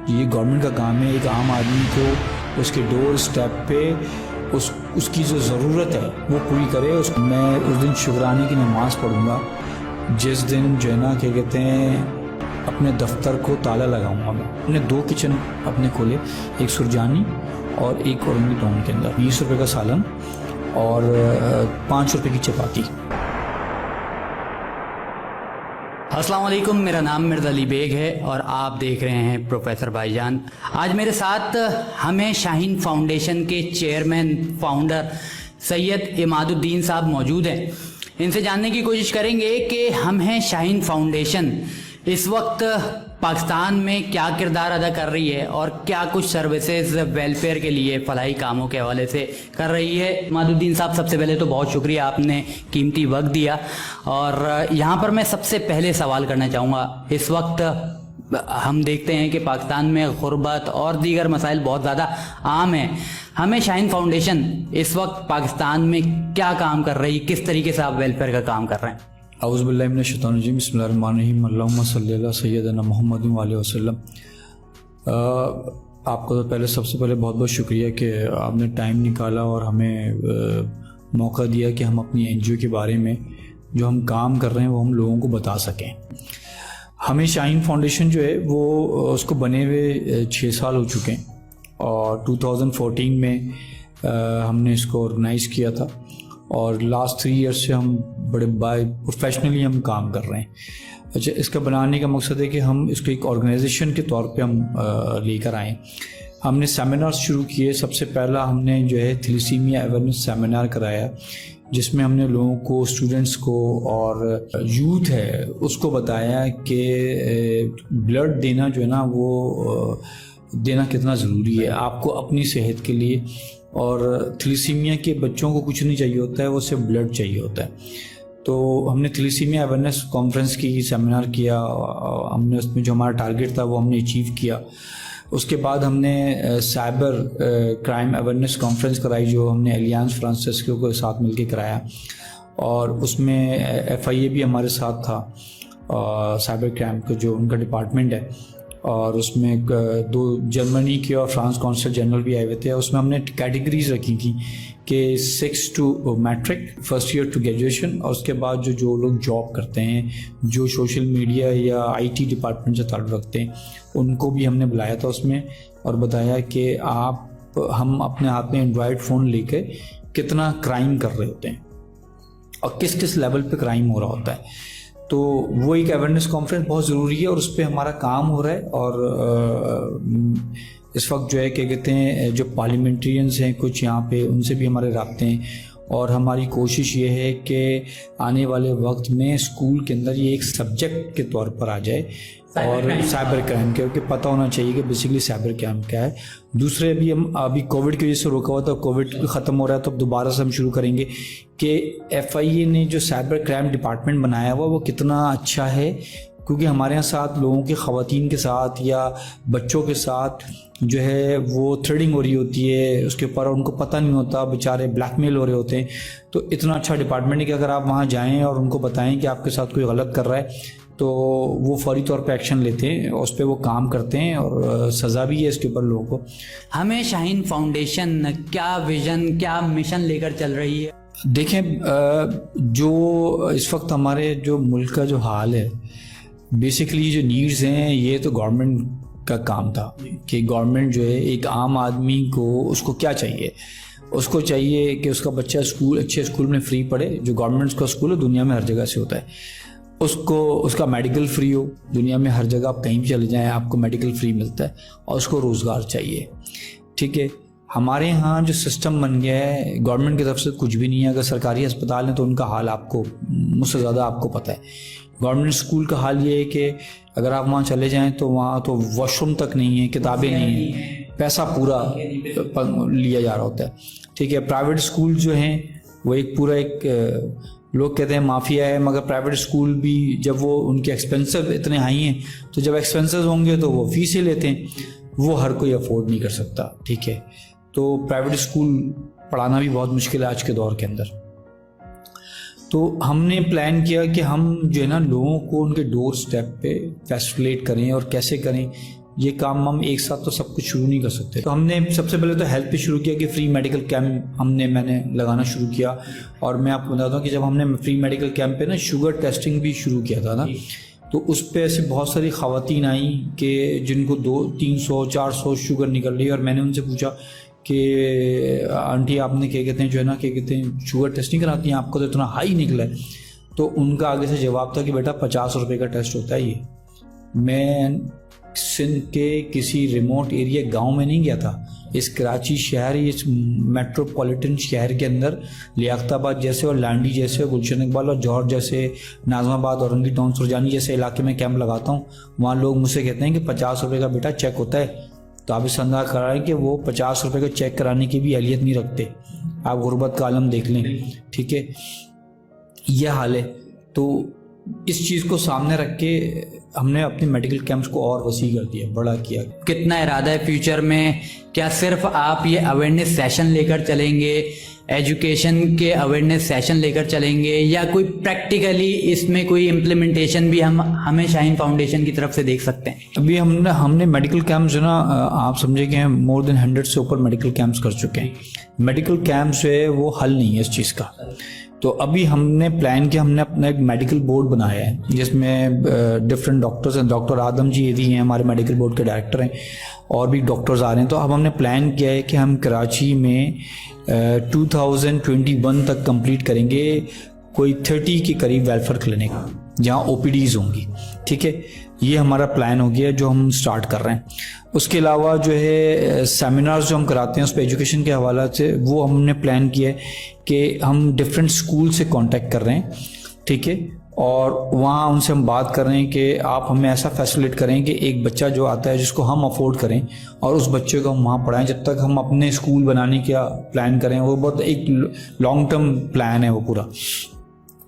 ये गवर्नमेंट का काम है एक आम आदमी को उसके डोर स्टेप पे उसकी जो ज़रूरत है वो पूरी करे। मैं उस दिन शुक्राने की नमाज़ पढ़ूँगा जिस दिन जो है ना क्या कहते हैं अपने दफ्तर को ताला लगाऊंगा। मैंने 2 किचन अपने खोले, एक सुरजानी और एक औरंगी टाउन के अंदर। 20 रुपये का सालन और 5 रुपये की चपाती। अस्सलाम वालेकुम, मेरा नाम मिर्ज़ा अली बेग है और आप देख रहे हैं प्रोफेसर भाईजान। आज मेरे साथ हमें शाहीन फाउंडेशन के चेयरमैन फाउंडर सैयद इमादुद्दीन साहब मौजूद हैं। इनसे जानने की कोशिश करेंगे कि हम हैं शाहीन फाउंडेशन इस वक्त पाकिस्तान में क्या किरदार अदा कर रही है और क्या कुछ सर्विसेज वेलफेयर के लिए फलाही कामों के हवाले से कर रही है। इमादुद्दीन साहब, सबसे पहले तो बहुत शुक्रिया, आपने कीमती वक्त दिया। और यहाँ पर मैं सबसे पहले सवाल करना चाहूँगा, इस वक्त हम देखते हैं कि पाकिस्तान में गुर्बत और दीगर मसाइल बहुत ज़्यादा आम हैं। हमें शाहीन फाउंडेशन इस वक्त पाकिस्तान में क्या काम कर रही, किस तरीके से आप वेलफेयर का काम कर रहे हैं? औज़ुबिल्लाहि मिनश्शैतानिर्रजीम, बिस्मिल्लाहिर्रहमानिर्रहीम, अल्लाहुम्मा सल्ली अला सय्यदिना मुहम्मदिन व अलैहि वसल्लम। आपका तो पहले सबसे पहले बहुत बहुत शुक्रिया कि आपने टाइम निकाला और हमें मौका दिया कि हम अपनी एनजीओ के बारे में जो हम काम कर रहे हैं वो हम लोगों को बता सकें। हमें शाहीन फाउंडेशन जो है वो उसको बने हुए 6 साल हो चुके हैं और 2014 में हमने इसको ऑर्गेनाइज़ किया था और लास्ट 3 ईयर्स से हम बड़े प्रोफेशनली हम काम कर रहे हैं। अच्छा, इसका बनाने का मकसद है कि हम इसको एक ऑर्गेनाइजेशन के तौर पे हम लेकर आएँ। हमने सेमिनार्स शुरू किए। सबसे पहला हमने जो है थैलेसीमिया अवेयरनेस सेमिनार कराया जिसमें हमने लोगों को, स्टूडेंट्स को और यूथ है उसको बताया कि ब्लड देना जो है ना वो देना कितना ज़रूरी है आपको अपनी सेहत के लिए। और थैलेसीमिया के बच्चों को कुछ नहीं चाहिए होता है, वो सिर्फ ब्लड चाहिए होता है। तो हमने थैलेसीमिया अवेयरनेस कॉन्फ्रेंस की, सेमिनार किया। हमने उसमें जो हमारा टारगेट था वो हमने अचीव किया। उसके बाद हमने साइबर क्राइम अवेयरनेस कॉन्फ्रेंस कराई जो हमने एलियांस फ्रांसिस्को के साथ मिलकर कराया और उसमें FIA भी हमारे साथ था, साइबर क्राइम का जो उनका डिपार्टमेंट है। और उसमें 2 जर्मनी के और फ्रांस कौंसल जनरल भी आए हुए थे। उसमें हमने कैटेगरीज रखी थी कि 6 to matric, first year to graduation, और उसके बाद जो लोग जॉब करते हैं, जो सोशल मीडिया या IT डिपार्टमेंट से ताल्लुक़ रखते हैं, उनको भी हमने बुलाया था उसमें और बताया कि हम अपने हाथ में एंड्रॉयड फ़ोन लेके कितना क्राइम कर रहे होते हैं और किस किस लेवल पे क्राइम हो रहा होता है। तो वो एक अवेयरनेस कॉन्फ्रेंस बहुत ज़रूरी है और उस पर हमारा काम हो रहा है। और इस वक्त जो है क्या कहते हैं जो पार्लियामेंट्रियंस हैं कुछ यहाँ पे, उनसे भी हमारे राब्ते हैं और हमारी कोशिश ये है कि आने वाले वक्त में स्कूल के अंदर ये एक सब्जेक्ट के तौर पर आ जाए और साइबर क्राइम, क्योंकि पता होना चाहिए कि बेसिकली साइबर क्राइम क्या है। दूसरे भी हम अभी कोविड की वजह से रोका हुआ था, कोविड ख़त्म हो रहा है तो अब दोबारा से हम शुरू करेंगे कि FIA ने जो साइबर क्राइम डिपार्टमेंट बनाया हुआ वो कितना अच्छा है, क्योंकि हमारे यहाँ साथ लोगों के, ख़वातीन के साथ या बच्चों के साथ जो है वो थ्रेडिंग हो रही होती है, उसके ऊपर उनको पता नहीं होता, बेचारे ब्लैकमेल हो रहे होते हैं। तो इतना अच्छा डिपार्टमेंट है कि अगर आप वहाँ जाएँ और उनको बताएं कि आपके साथ कोई गलत कर रहा है तो वो फौरी तौर पे एक्शन लेते हैं, उस पर वो काम करते हैं और सज़ा भी है इसके ऊपर लोगों को। हमें शाहीन फाउंडेशन क्या विज़न, क्या मिशन लेकर चल रही है? देखें, जो इस वक्त हमारे जो मुल्क का जो हाल है, बेसिकली जो नीड्स हैं ये तो गवर्नमेंट का काम था कि गवर्नमेंट जो है एक आम आदमी को उसको क्या चाहिए, उसको चाहिए कि उसका बच्चा अच्छे स्कूल में फ्री पढ़े, जो गवर्नमेंट का स्कूल है दुनिया में हर जगह से होता है। उसको उसका मेडिकल फ्री हो, दुनिया में हर जगह आप कहीं भी चले जाएं आपको मेडिकल फ्री मिलता है। और उसको रोज़गार चाहिए। ठीक है, हमारे यहाँ जो सिस्टम बन गया है गवर्नमेंट की तरफ से कुछ भी नहीं है। अगर सरकारी अस्पताल है तो उनका हाल आपको मुझसे ज़्यादा आपको पता है। गवर्नमेंट स्कूल का हाल ये है कि अगर आप वहाँ चले जाएं तो वहाँ तो वॉशरूम तक नहीं है, किताबें नहीं हैं, पैसा पूरा लिया जा रहा होता है। ठीक है, प्राइवेट स्कूल जो हैं वो एक लोग कहते हैं माफिया है, मगर प्राइवेट स्कूल भी जब वो उनके एक्सपेंसिव इतने हाई हैं तो जब एक्सपेंसेस होंगे तो वो फीस ही लेते हैं, वो हर कोई अफोर्ड नहीं कर सकता। ठीक है, तो प्राइवेट स्कूल पढ़ाना भी बहुत मुश्किल है आज के दौर के अंदर। तो हमने प्लान किया कि हम जो है ना लोगों को उनके डोर स्टेप पे फैसिलिटेट करें। और कैसे करें ये काम हम एक साथ तो सब कुछ शुरू नहीं कर सकते। तो हमने सबसे पहले तो हेल्थ पे शुरू किया कि फ्री मेडिकल कैंप मैंने लगाना शुरू किया। और मैं आपको बताता हूँ कि जब हमने फ्री मेडिकल कैंप पे ना शुगर टेस्टिंग भी शुरू किया था ना, तो उस पे ऐसे बहुत सारी ख़वातीन आई कि जिनको 200-300-400 शुगर निकल रही है। और मैंने उनसे पूछा कि आंटी आपने क्या कहते हैं जो है ना, क्या कहते हैं शुगर टेस्ट नहीं कराती हैं, आपको तो इतना हाई निकला है। तो उनका आगे से जवाब था कि बेटा 50 रुपये का टेस्ट होता है ये। मैं सिंध के किसी रिमोट एरिया गांव में नहीं गया था, इस कराची शहर, इस मेट्रोपॉलिटन शहर के अंदर लियाकताबाद जैसे और लांडी जैसे और गुलशन इकबाल और जौहर जैसे, नाजमाबाद, औरंगी टाउन, सुरजानी जैसे इलाके में कैंप लगाता हूँ। वहाँ लोग मुझसे कहते हैं कि 50 रुपये का बेटा चेक होता है। तो आप इस अंदाज़ करा रहे हैं कि वो 50 रुपये का चेक कराने की भी अहलियत नहीं रखते। आप गुर्बत का आलम देख लें, ठीक है, यह हाल है। तो इस चीज़ को सामने रख के हमने अपने मेडिकल कैंप्स को और वसी कर दिया, बड़ा किया। कितना इरादा है फ्यूचर में? क्या सिर्फ आप ये अवेयरनेस सेशन लेकर चलेंगे, एजुकेशन के अवेयरनेस सेशन लेकर चलेंगे, या कोई प्रैक्टिकली इसमें कोई इम्प्लीमेंटेशन भी हमें शाहीन फाउंडेशन की तरफ से देख सकते हैं? अभी हमने मेडिकल कैंप्स जो ना, आप समझे कि मोर देन 100 से ऊपर मेडिकल कैंप्स कर चुके हैं। मेडिकल कैंप्स जो है वो हल नहीं है इस चीज़ का। तो अभी हमने प्लान किया, हमने अपना एक मेडिकल बोर्ड बनाया है जिसमें डिफरेंट डॉक्टर्स हैं। डॉक्टर आदम जी यदि हैं, हमारे मेडिकल बोर्ड के डायरेक्टर हैं, और भी डॉक्टर्स आ रहे हैं। तो अब हमने प्लान किया है कि हम कराची में 2021 तक कंप्लीट करेंगे कोई 30 के करीब वेलफेयर क्लिनिक जहाँ OPDs होंगी, ठीक है। ये हमारा प्लान हो गया जो हम स्टार्ट कर रहे हैं। उसके अलावा जो है सेमिनार्स जो हम कराते हैं उस पर एजुकेशन के हवाला से, वो हमने प्लान किया है कि हम डिफरेंट स्कूल से कांटेक्ट कर रहे हैं, ठीक है, और वहाँ उनसे हम बात कर रहे हैं कि आप हमें ऐसा फैसिलिटेट करें कि एक बच्चा जो आता है जिसको हम अफोर्ड करें और उस बच्चे को हम वहाँ पढ़ाएं जब तक हम अपने स्कूल बनाने का प्लान करें। वो बहुत एक लॉन्ग टर्म प्लान है वो पूरा।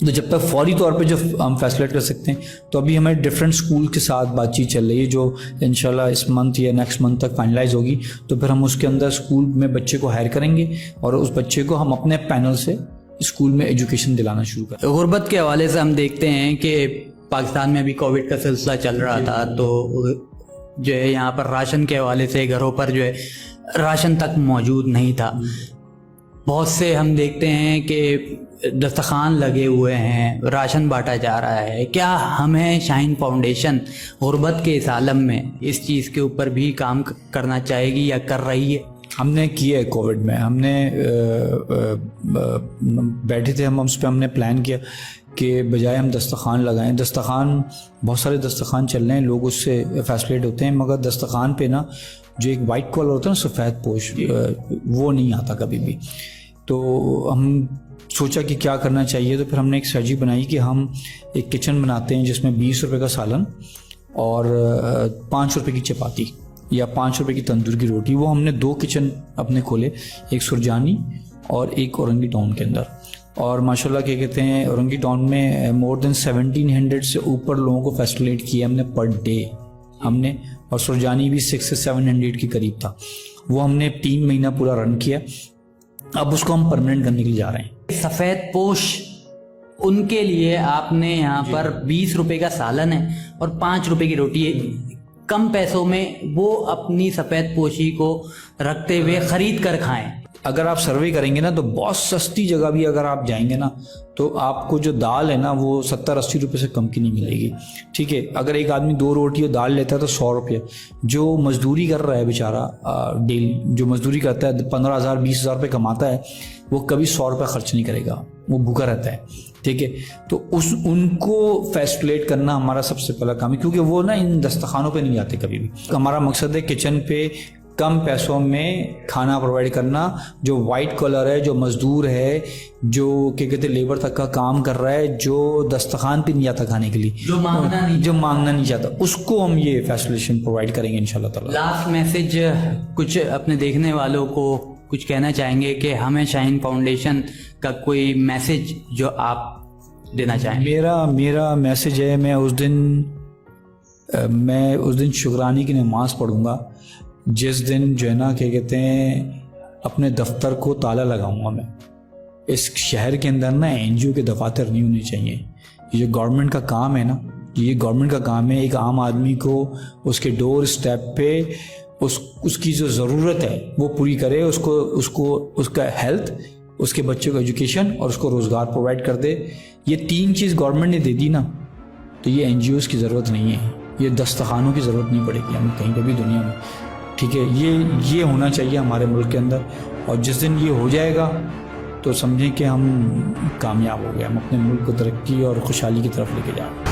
तो जब तक फौरी तौर पे जो हम फैसिलिटेट कर सकते हैं, तो अभी हमारे डिफरेंट स्कूल के साथ बातचीत चल रही है जो इंशाल्लाह इस मंथ या नेक्स्ट मंथ तक फाइनलाइज होगी। तो फिर हम उसके अंदर स्कूल में बच्चे को हायर करेंगे और उस बच्चे को हम अपने पैनल से स्कूल में एजुकेशन दिलाना शुरू करें। गुर्बत के हवाले से हम देखते हैं कि पाकिस्तान में अभी कोविड का सिलसिला चल रहा था, तो जो है यहाँ पर राशन के हवाले से घरों पर जो है राशन तक मौजूद नहीं था। बहुत से हम देखते हैं कि दस्तरखान लगे हुए हैं, राशन बांटा जा रहा है। क्या हमें शाहीन फाउंडेशन गुर्बत के इस आलम में इस चीज़ के ऊपर भी काम करना चाहेगी या कर रही है? हमने किया है कोविड में, हमने बैठे थे हम उस पर हमने प्लान किया कि बजाय हम दस्तरखान लगाएं, दस्तरखान बहुत सारे दस्तरखान चल रहे हैं, लोग उससे फैसिलिटेट होते हैं, मगर दस्तरखान पे ना जो एक वाइट कॉलर होता है ना, सफ़ेद पोश, वो नहीं आता कभी भी। तो हम सोचा कि क्या करना चाहिए, तो फिर हमने एक स्ट्रेटजी बनाई कि हम एक किचन बनाते हैं जिसमें 20 रुपये का सालन और 5 रुपये की चपाती या 5 रुपये की तंदूर की रोटी, वो हमने 2 किचन अपने खोले, एक सुरजानी और एक औरंगी टाउन के अंदर। और माशाल्लाह क्या कहते हैं, औरंगी टाउन में मोर देन 1700 से ऊपर लोगों को फैसिलिटेट किया हमने पर डे हमने, और सुरजानी भी 600 से 700 के करीब था। वो हमने 3 महीना पूरा रन किया। अब उसको हम परमानेंट करने के लिए जा रहे हैं। सफ़ेद पोश उनके लिए आपने यहाँ पर 20 रुपये का सालन है और 5 रुपये की रोटी है। कम पैसों में वो अपनी सफ़ेद पोशी को रखते हुए ख़रीद कर खाएं। अगर आप सर्वे करेंगे ना तो बहुत सस्ती जगह भी अगर आप जाएंगे ना तो आपको जो दाल है ना वो 70-80 रुपये से कम की नहीं मिलेगी, ठीक है। अगर एक आदमी 2 रोटी और दाल लेता है तो 100 रुपये। जो मजदूरी कर रहा है बेचारा डेली, जो मजदूरी करता है 15,000-20,000 रुपये कमाता है, वो कभी 100 रुपये खर्च नहीं करेगा, वो भूखा रहता है, ठीक है। तो उनको फैसिलिटेट करना हमारा सबसे पहला काम है, क्योंकि वो ना इन दस्तरखानों पे नहीं जाते कभी भी। हमारा मकसद है किचन पे कम पैसों में खाना प्रोवाइड करना। जो वाइट कॉलर है, जो मजदूर है, जो क्या कहते हैं लेबर तक का काम कर रहा है, जो दस्तरखान पे नहीं जाता खाने के लिए, जो मांगना नहीं चाहता, उसको हम ये फैसिलिटेशन प्रोवाइड करेंगे इंशाल्लाह ताला। लास्ट मैसेज कुछ अपने देखने वालों को कुछ कहना चाहेंगे कि हमें शाहीन फाउंडेशन का कोई मैसेज जो आप देना चाहें? मेरा मैसेज है, मैं उस दिन शुक्रानी की नमाज पढ़ूंगा जिस दिन जो है ना क्या कहते हैं अपने दफ्तर को ताला लगाऊंगा। मैं इस शहर के अंदर ना NGO के दफातर नहीं होने चाहिए। ये जो गवर्नमेंट का काम है ना, ये गवर्नमेंट का काम है एक आम आदमी को उसके डोर स्टेप पे उसकी जो ज़रूरत है वो पूरी करे, उसको उसका हेल्थ, उसके बच्चों का एजुकेशन और उसको रोज़गार प्रोवाइड कर दे। ये 3 चीज़ गवर्नमेंट ने दे दी ना, तो ये NGOs की ज़रूरत नहीं है, ये दस्तखानों की ज़रूरत नहीं पड़ेगी हमें कहीं पर भी दुनिया में। ठीक है, ये होना चाहिए हमारे मुल्क के अंदर, और जिस दिन ये हो जाएगा तो समझें कि हम कामयाब हो गए, हम अपने मुल्क को तरक्की और खुशहाली की तरफ लेके जा रहे हैं।